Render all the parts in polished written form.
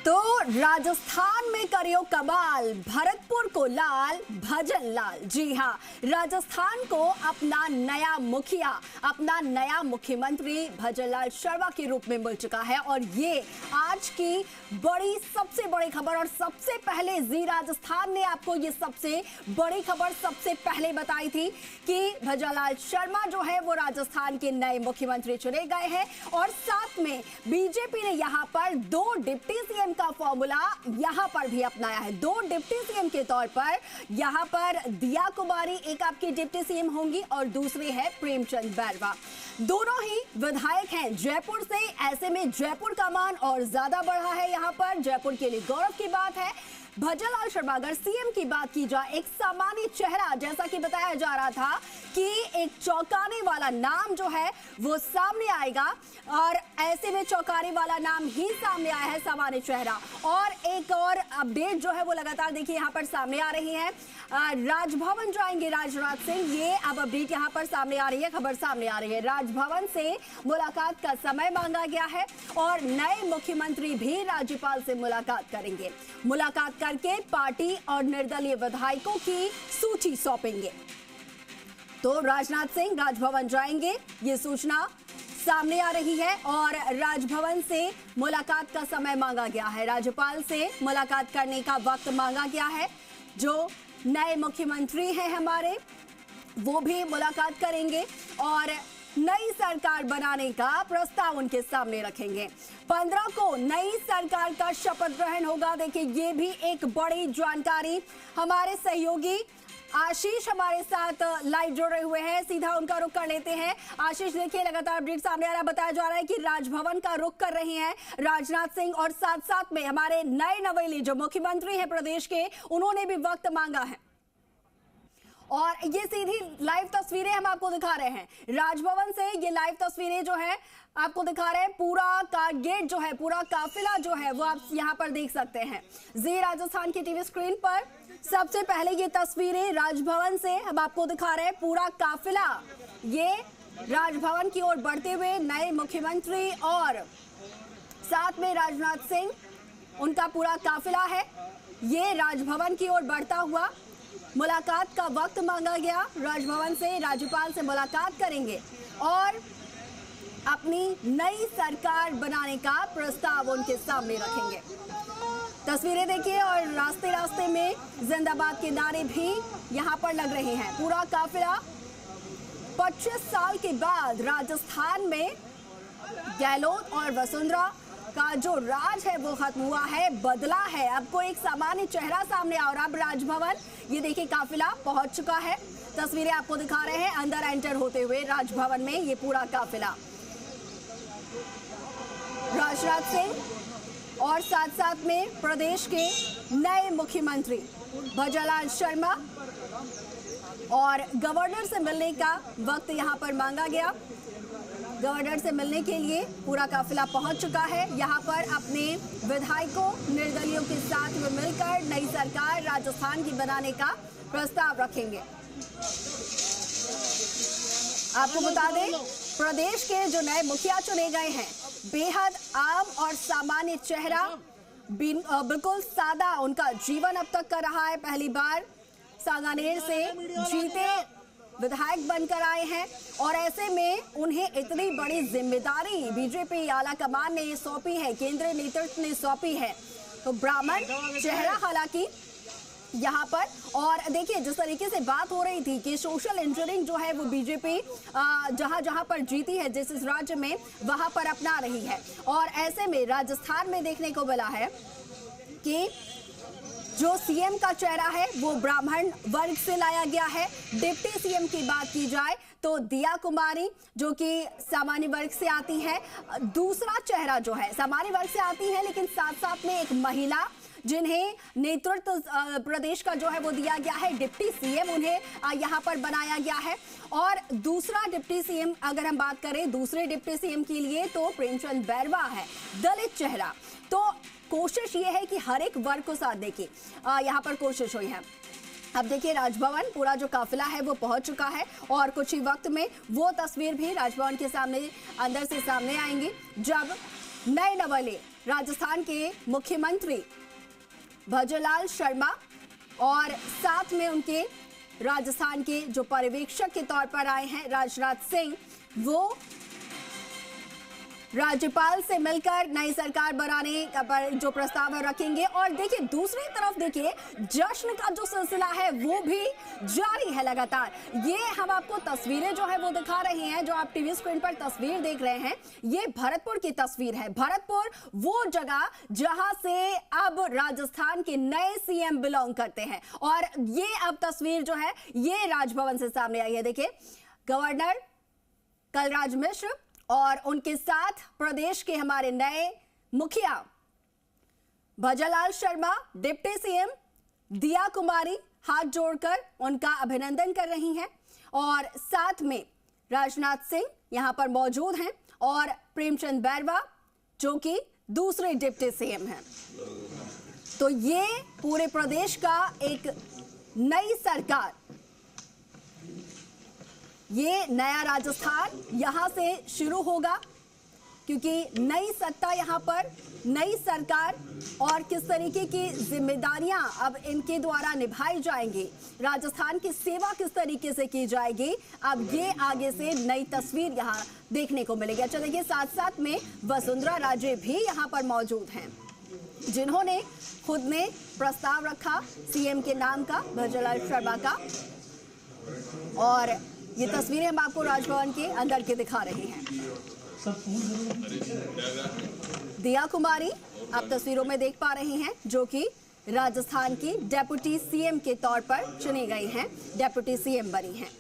तो राजस्थान में करियो कमाल, भरतपुर को लाल, भजन लाल। जी हाँ, राजस्थान को अपना नया मुखिया, अपना नया मुख्यमंत्री भजन लाल शर्मा के रूप में मिल चुका है। और ये आज की बड़ी सबसे बड़ी खबर, और सबसे पहले जी राजस्थान ने आपको ये सबसे बड़ी खबर सबसे पहले बताई थी कि भजन लाल शर्मा जो है वो राजस्थान के नए मुख्यमंत्री चुने गए हैं। और साथ में बीजेपी ने यहाँ पर दो डिप्टी सीएम का फॉर्मूला यहां पर भी अपनाया है। दो डिप्टी सीएम के तौर पर यहां पर दिया कुमारी एक आपकी डिप्टी सीएम होंगी और दूसरी है प्रेमचंद बैरवा। दोनों ही विधायक हैं जयपुर से। ऐसे में जयपुर का मान और ज्यादा बढ़ा है। यहां पर जयपुर के लिए गौरव की बात है। भजन लाल शर्मा, अगर सीएम की बात की जाए, एक सामान्य चेहरा, जैसा कि बताया जा रहा था कि एक चौंकाने वाला नाम जो है वो सामने आएगा, और ऐसे में चौंकाने वाला नाम ही सामने आया है, सामान्य चेहरा। और एक और अपडेट जो है वो लगातार देखिए यहाँ पर सामने आ रही है। राजभवन जाएंगे राजनाथ सिंह, ये अब अपडेट यहाँ पर सामने आ रही है, खबर सामने आ रही है। राजभवन से मुलाकात का समय मांगा गया है और नए मुख्यमंत्री भी राज्यपाल से मुलाकात करेंगे। मुलाकात करके पार्टी और निर्दलीय विधायकों की सूची सौंपेंगे। तो राजनाथ सिंह राजभवन जाएंगे, ये सूचना सामने आ रही है। और राजभवन से मुलाकात का समय मांगा गया है, राज्यपाल से मुलाकात करने का वक्त मांगा गया है। जो नए मुख्यमंत्री हैं हमारे, वो भी मुलाकात करेंगे और नई सरकार बनाने का प्रस्ताव उनके सामने रखेंगे। 15 को नई सरकार का शपथ ग्रहण होगा। देखिए, ये भी एक बड़ी जानकारी। हमारे सहयोगी आशीष हमारे साथ लाइव जुड़े हुए हैं, सीधा उनका रुख कर लेते हैं। आशीष, देखिए लगातार अपडेट सामने आ रहा है, बताया जा रहा है कि राजभवन का रुख कर रहे हैं राजनाथ सिंह, और साथ साथ में हमारे नए नवेले जो मुख्यमंत्री हैं प्रदेश के, उन्होंने भी वक्त मांगा है। और ये सीधी लाइव तस्वीरें हम आपको दिखा रहे हैं राजभवन से। ये लाइव तस्वीरें जो है आपको दिखा रहे हैं, पूरा गेट जो है, पूरा काफिला जो है वो आप यहाँ पर देख सकते हैं जी राजस्थान की टीवी स्क्रीन पर। सबसे पहले ये तस्वीरें राजभवन से हम आपको दिखा रहे हैं। पूरा काफिला ये राजभवन की ओर बढ़ते हुए, नए मुख्यमंत्री और साथ में राजनाथ सिंह, उनका पूरा काफिला है, ये राजभवन की ओर बढ़ता हुआ। मुलाकात का वक्त मांगा गया राजभवन से, राज्यपाल से मुलाकात करेंगे और अपनी नई सरकार बनाने का प्रस्ताव उनके सामने रखेंगे। तस्वीरें देखिए, और रास्ते रास्ते में जिंदाबाद के नारे भी यहां पर लग रहे हैं। पूरा काफिला 25 साल के बाद राजस्थान में गहलोत और वसुंधरा का जो राज है वो खत्म हुआ है, बदला है। अब कोई एक सामान्य चेहरा सामने आ, और अब राजभवन, ये देखिए काफिला पहुंच चुका है। तस्वीरें आपको दिखा रहे हैं अंदर एंटर होते हुए राजभवन में ये पूरा काफिला। राजनाथ सिंह और साथ साथ में प्रदेश के नए मुख्यमंत्री भजन लाल शर्मा, और गवर्नर से मिलने का वक्त यहां पर मांगा गया। गवर्नर से मिलने के लिए पूरा काफिला पहुंच चुका है। यहां पर अपने विधायकों, निर्दलियों के साथ में मिलकर नई सरकार राजस्थान की बनाने का प्रस्ताव रखेंगे। आपको बता दें, प्रदेश के जो नए मुखिया चुने गए हैं, बेहद आम और सामान्य चेहरा, बिल्कुल सादा उनका जीवन अब तक का रहा है। पहली बार सांगानेर से जीते विधायक बनकर आए हैं, और ऐसे में उन्हें इतनी बड़ी जिम्मेदारी बीजेपी आला कमान ने सौंपी है, केंद्रीय नेतृत्व ने सौंपी है। तो ब्राह्मण चेहरा हालांकि यहाँ पर, और देखिए जिस तरीके से बात हो रही थी कि सोशल इंजीनियरिंग जो है वो बीजेपी जहां जहां पर जीती है, जिस राज्य में, वहां पर अपना रही है। और ऐसे में राजस्थान में देखने को मिला है कि जो सीएम का चेहरा है वो ब्राह्मण वर्ग से लाया गया है। डिप्टी सीएम की बात की जाए तो दिया कुमारी, जो कि सामान्य वर्ग से आती है। दूसरा चेहरा जो है सामान्य वर्ग से आती है, लेकिन साथ साथ में एक महिला, जिन्हें नेतृत्व प्रदेश का जो है वो दिया गया है, डिप्टी सीएम उन्हें यहां पर बनाया गया है। और दूसरा डिप्टी सीएम, अगर हम बात करें दूसरे डिप्टी सीएम के लिए, तो प्रेमचंद बैरवा है, दलित चेहरा। तो कोशिश ये है कि हर एक वर्ग को साथ देके यहाँ पर कोशिश हुई है। अब देखिए राजभवन, पूरा जो काफिला है वो पहुंच चुका है, और कुछ ही वक्त में वो तस्वीर भी राजभवन के सामने अंदर से सामने आएंगी, जब नए नवेले राजस्थान के मुख्यमंत्री भजनलाल शर्मा और साथ में उनके राजस्थान के जो पर्यवेक्षक के तौर पर आए हैं राजनाथ सिंह, वो राज्यपाल से मिलकर नई सरकार बनाने का जो प्रस्ताव रखेंगे। और देखिए दूसरी तरफ देखिए जश्न का जो सिलसिला है वो भी जारी है लगातार। ये हम आपको तस्वीरें जो है वो दिखा रहे हैं, जो आप टीवी स्क्रीन पर तस्वीर देख रहे हैं, ये भरतपुर की तस्वीर है। भरतपुर वो जगह जहां से अब राजस्थान के नए सीएम बिलोंग करते हैं और ये अब तस्वीर जो है ये राजभवन से सामने आई है। देखिए गवर्नर कलराज मिश्र और उनके साथ प्रदेश के हमारे नए मुखिया भजनलाल शर्मा, डिप्टी सीएम दिया कुमारी हाथ जोड़कर उनका अभिनंदन कर रही हैं और साथ में राजनाथ सिंह यहां पर मौजूद हैं और प्रेमचंद बैरवा जो कि दूसरे डिप्टी सीएम हैं। तो ये पूरे प्रदेश का एक नई सरकार, ये नया राजस्थान यहां से शुरू होगा क्योंकि नई सत्ता यहां पर, नई सरकार और किस तरीके की जिम्मेदारियां अब इनके द्वारा निभाई जाएंगी, राजस्थान की सेवा किस तरीके से की जाएगी, अब ये आगे से नई तस्वीर यहां देखने को मिलेगी। अच्छा देखिए साथ साथ में वसुंधरा राजे भी यहां पर मौजूद हैं जिन्होंने खुद ने प्रस्ताव रखा सीएम के नाम का, भजनलाल शर्मा का। और ये तस्वीरें हम आपको राजभवन के अंदर के दिखा रहे हैं। दिया कुमारी आप तस्वीरों में देख पा रहे हैं जो कि राजस्थान की डेप्यूटी सीएम के तौर पर चुनी गई हैं, डेप्यूटी सीएम बनी हैं।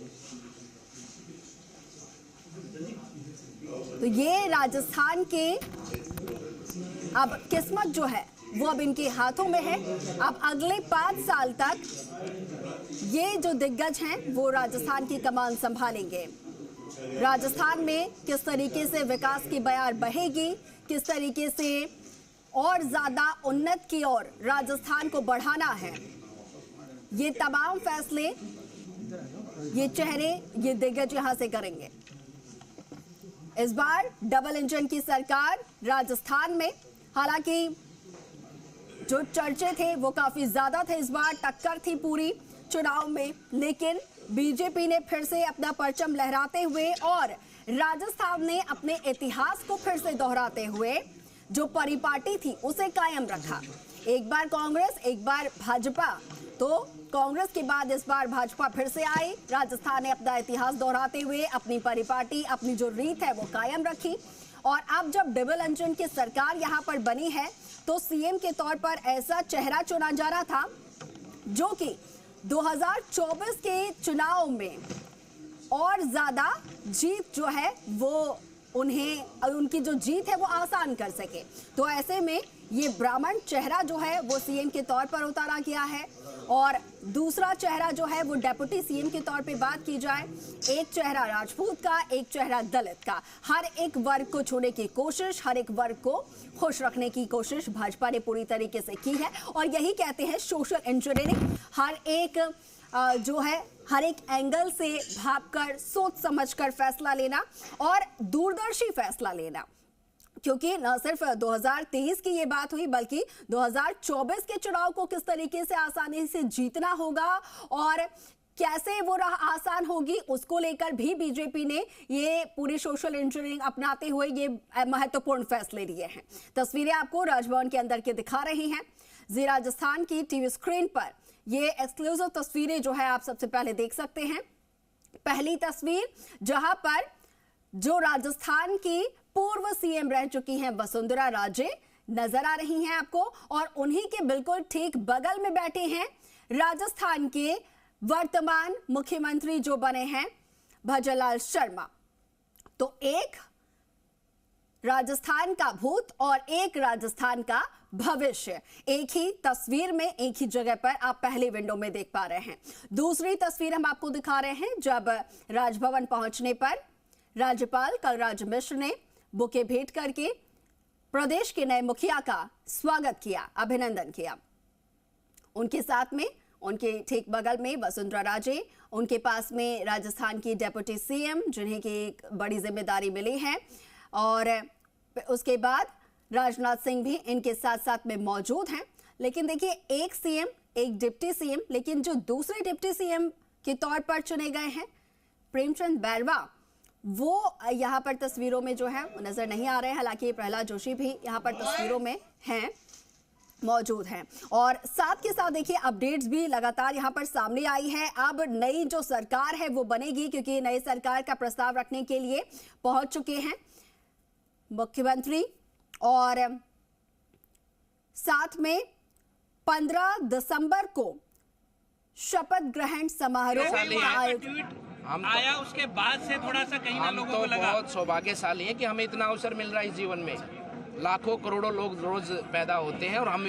तो ये राजस्थान के अब किस्मत जो है वो अब इनके हाथों में है। अब अगले 5 साल तक ये जो दिग्गज हैं वो राजस्थान की कमान संभालेंगे। राजस्थान में किस तरीके से विकास की बयार बहेगी, किस तरीके से और ज्यादा उन्नत की ओर राजस्थान को बढ़ाना है, ये तमाम फैसले ये चेहरे, ये दिग्गज यहां से करेंगे। इस बार डबल इंजन की सरकार राजस्थान में, हालांकि जो चर्चे थे वो काफी ज्यादा थे, इस बार टक्कर थी पूरी चुनाव में, लेकिन बीजेपी ने फिर से अपना परचम लहराते हुए और राजस्थान ने अपने इतिहास को फिर से दोहराते हुए जो परिपाटी थी उसे कायम रखा। एक बार कांग्रेस, एक बार भाजपा, तो कांग्रेस के बाद इस बार भाजपा फिर से आई। राजस्थान ने अपना इतिहास दोहराते हुए अपनी परिपाटी, अपनी जो रीत है वो कायम रखी। और अब जब डबल इंजन की सरकार यहां पर बनी है तो सीएम के तौर पर ऐसा चेहरा चुना जा रहा था जो कि 2024 के चुनाव में और ज्यादा जीत जो है वो उनकी जो जीत है वो आसान कर सके। तो ऐसे में ये ब्राह्मण चेहरा जो है वो सीएम के तौर पर उतारा गया है और दूसरा चेहरा जो है वो डेप्यूटी सीएम के तौर पे बात की जाए, एक चेहरा राजपूत का, एक चेहरा दलित का। हर एक वर्ग को छूने की कोशिश, हर एक वर्ग को खुश रखने की कोशिश भाजपा ने पूरी तरीके से की है और यही कहते हैं सोशल इंजीनियरिंग। हर एक जो है हर एक एंगल से भागकर, सोच समझकर फैसला लेना और दूरदर्शी फैसला लेना, क्योंकि न सिर्फ 2023 की ये बात हुई बल्कि 2024 के चुनाव को किस तरीके से आसानी से जीतना होगा और कैसे वो राह आसान होगी उसको लेकर भी बीजेपी ने ये पूरी सोशल इंजीनियरिंग अपनाते हुए ये महत्वपूर्ण फैसले लिए हैं। तस्वीरें आपको राजभवन के अंदर के दिखा रहे हैं जी राजस्थान की टीवी स्क्रीन पर। ये एक्सक्लूसिव तस्वीरें जो है आप सबसे पहले देख सकते हैं। पहली तस्वीर जहां पर जो राजस्थान की पूर्व सीएम रह चुकी हैं वसुंधरा राजे नजर आ रही हैं आपको और उन्हीं के बिल्कुल ठीक बगल में बैठे हैं राजस्थान के वर्तमान मुख्यमंत्री जो बने हैं भजनलाल शर्मा। तो एक राजस्थान का भूत और एक राजस्थान का भविष्य एक ही तस्वीर में, एक ही जगह पर आप पहले विंडो में देख पा रहे हैं। दूसरी तस्वीर हम आपको दिखा रहे हैं जब राजभवन पहुंचने पर राज्यपाल कलराज मिश्र ने बुके भेंट करके प्रदेश के नए मुखिया का स्वागत किया, अभिनंदन किया। उनके साथ में उनके ठीक बगल में वसुंधरा राजे, उनके पास में राजस्थान की डेप्यूटी सीएम जिन्हें की एक बड़ी जिम्मेदारी मिली है और उसके बाद राजनाथ सिंह भी इनके साथ साथ में मौजूद हैं। लेकिन देखिए, एक सीएम, एक डिप्टी सीएम, लेकिन जो दूसरे डिप्टी सीएम के तौर पर चुने गए हैं प्रेमचंद बैरवा, वो यहाँ पर तस्वीरों में जो है नजर नहीं आ रहे हैं। हालांकि प्रहलाद जोशी भी यहाँ पर तस्वीरों में हैं, मौजूद हैं। और साथ के साथ देखिए, अपडेट्स भी लगातार यहाँ पर सामने आई है। अब नई जो सरकार है वो बनेगी, क्योंकि नई सरकार का प्रस्ताव रखने के लिए पहुंच चुके हैं मुख्यमंत्री, और साथ में 15 दिसंबर को शपथ ग्रहण समारोह हम आया उसके बाद से थोड़ा सा कहीं ना लोगों को लगा। बहुत सौभाग्यशाली है कि हमें इतना अवसर मिल रहा है इस जीवन में। लाखों करोड़ों लोग रोज पैदा होते हैं और हम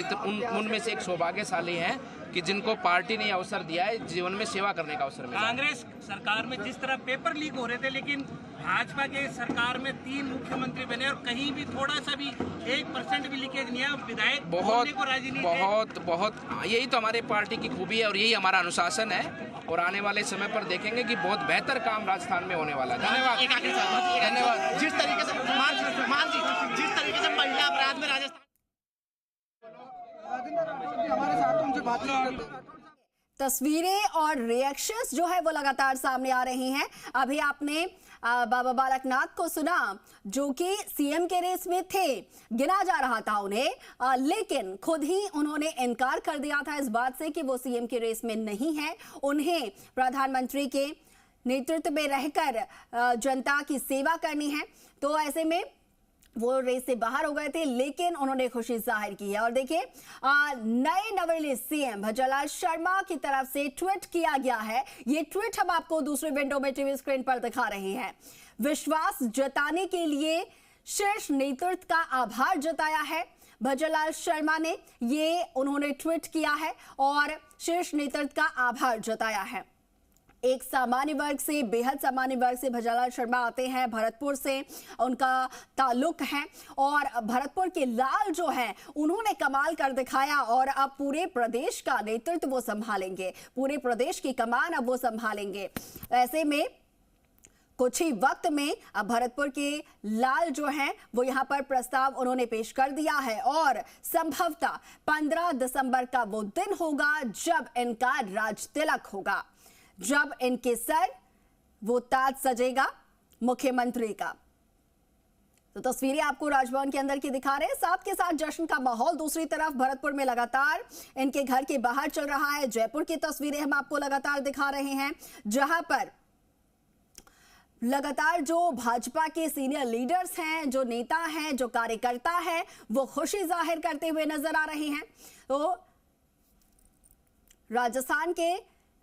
उनमें से एक सौभाग्यशाली हैं कि जिनको पार्टी ने अवसर दिया है जीवन में सेवा करने का अवसर मिला। कांग्रेस सरकार में जिस तरह पेपर लीक हो रहे थे, लेकिन भाजपा के सरकार में 3 मुख्यमंत्री बने और कहीं भी थोड़ा सा भी 1% भी लीकेज नहीं है। विधायक बहुत यही तो हमारे पार्टी की खूबी है और यही हमारा अनुशासन है। और आने वाले समय पर देखेंगे कि बहुत बेहतर काम राजस्थान में होने वाला है। धन्यवाद। धन्यवाद। जिस तरीके से जिस तरीके से महिला अपराध में राजस्थान हमारे साथ उनसे बातचीत तस्वीरें और रिएक्शंस जो है वो लगातार सामने आ रही हैं। अभी आपने बाबा बालकनाथ को सुना, जो कि सीएम के रेस में थे, गिना जा रहा था उन्हें, लेकिन खुद ही उन्होंने इनकार कर दिया था इस बात से कि वो सीएम के रेस में नहीं है। उन्हें प्रधानमंत्री के नेतृत्व में रहकर जनता की सेवा करनी है। तो ऐसे में वो रेस से बाहर हो गए थे, लेकिन उन्होंने खुशी जाहिर की है। और देखिए, नए नवेले सीएम भजनलाल शर्मा की तरफ से ट्वीट किया गया है। ये ट्वीट हम आपको दूसरे विंडो में टीवी स्क्रीन पर दिखा रहे हैं। विश्वास जताने के लिए शीर्ष नेतृत्व का आभार जताया है भजनलाल शर्मा ने, ये उन्होंने ट्वीट किया है और शीर्ष नेतृत्व का आभार जताया है। एक सामान्य वर्ग से, बेहद सामान्य वर्ग से भजनलाल शर्मा आते हैं, भरतपुर से उनका ताल्लुक है और भरतपुर के लाल जो है उन्होंने कमाल कर दिखाया और अब पूरे प्रदेश का नेतृत्व वो संभालेंगे, पूरे प्रदेश की कमान अब वो संभालेंगे। ऐसे में कुछ ही वक्त में अब भरतपुर के लाल जो हैं वो यहां पर प्रस्ताव उन्होंने पेश कर दिया है और संभवतः 15 दिसंबर का वो दिन होगा जब इनका राज तिलक होगा, जब इनके सर वो ताज सजेगा मुख्यमंत्री का। तो तस्वीरें आपको राजभवन के अंदर की दिखा रहे हैं, साथ के साथ जश्न का माहौल दूसरी तरफ भरतपुर में लगातार इनके घर के बाहर चल रहा है। जयपुर की तस्वीरें हम आपको लगातार दिखा रहे हैं, जहां पर लगातार जो भाजपा के सीनियर लीडर्स हैं, जो नेता हैं, जो कार्यकर्ता हैं, वो खुशी जाहिर करते हुए नजर आ रहे हैं। तो राजस्थान के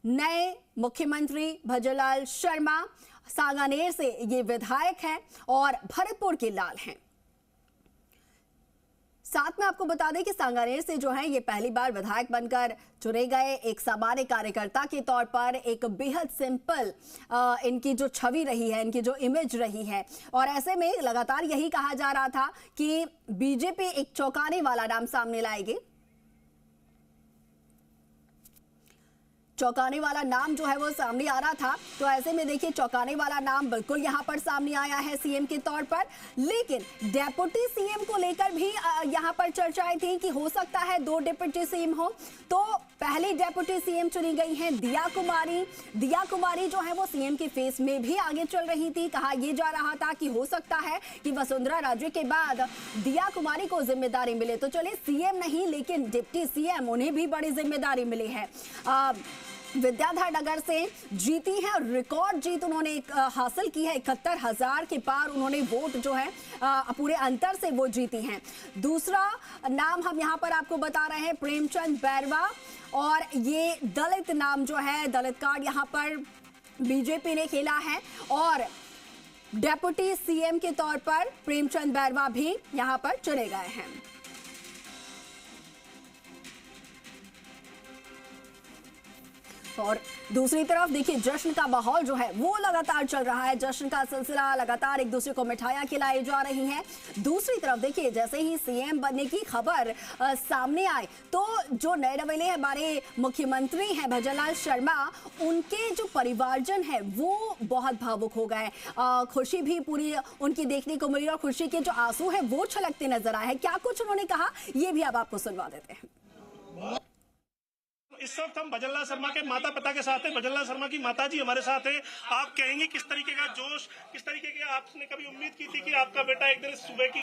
नए मुख्यमंत्री भजनलाल शर्मा सांगानेर से ये विधायक हैं और भरतपुर के लाल हैं। साथ में आपको बता दें कि सांगानेर से जो है ये पहली बार विधायक बनकर चुने गए, एक सामान्य कार्यकर्ता के तौर पर एक बेहद सिंपल इनकी जो छवि रही है, इनकी जो इमेज रही है। और ऐसे में लगातार यही कहा जा रहा था कि बीजेपी एक चौंकाने वाला नाम सामने लाएगी, चौंकाने वाला नाम जो है वो सामने आ रहा था। तो ऐसे में देखिए, चौंकाने वाला नाम बिल्कुल यहां पर सामने आया है सीएम के तौर पर, लेकिन डेप्यूटी सीएम को लेकर भी यहां पर चर्चाएं थी कि हो सकता है 2 डिप्टी सीएम हो। तो पहली डेप्यूटी सीएम चुनी गई हैं दिया कुमारी। दिया कुमारी जो है वो सीएम के फेस में भी आगे चल रही थी। कहा यह जा रहा था कि हो सकता है कि वसुंधरा राजे के बाद दिया कुमारी को जिम्मेदारी मिले। तो चलिए, सीएम नहीं लेकिन डिप्टी सीएम, उन्हें भी बड़ी जिम्मेदारी मिली है। विद्याधर नगर से जीती है और रिकॉर्ड जीत उन्होंने हासिल की है। 71,000 के पार उन्होंने वोट जो है पूरे अंतर से वो जीती हैं। दूसरा नाम हम यहां पर आपको बता रहे हैं प्रेमचंद बैरवा, और ये दलित नाम जो है, दलित कार्ड यहां पर बीजेपी ने खेला है और डेप्यूटी सीएम के तौर पर प्रेमचंद बैरवा भी यहां पर चुने गए हैं। और दूसरी तरफ देखिए जश्न का माहौल जो है वो लगातार चल रहा है। जश्न का सिलसिला लगातार, एक दूसरे को मिठाइयां खिलाई जा रही हैं। दूसरी तरफ देखिए जैसे ही सीएम बनने की खबर सामने आए तो जो नए नवेले हमारे मुख्यमंत्री हैं भजनलाल शर्मा, उनके जो परिवारजन है वो बहुत भावुक हो गए। खुशी भी पूरी उनकी देखने को मिली और खुशी के जो आंसू है वो छलकते नजर आए हैं। क्या कुछ उन्होंने कहा ये भी अब आपको सुनवा देते हैं। इस वक्त हम भजनलाल शर्मा के माता पिता के साथ हैं। भजनलाल शर्मा की माता जी हमारे साथ हैं। आप कहेंगे किस तरीके का जोश, किस तरीके के, आपने कभी उम्मीद की थी कि आपका बेटा एक दिन सुबह की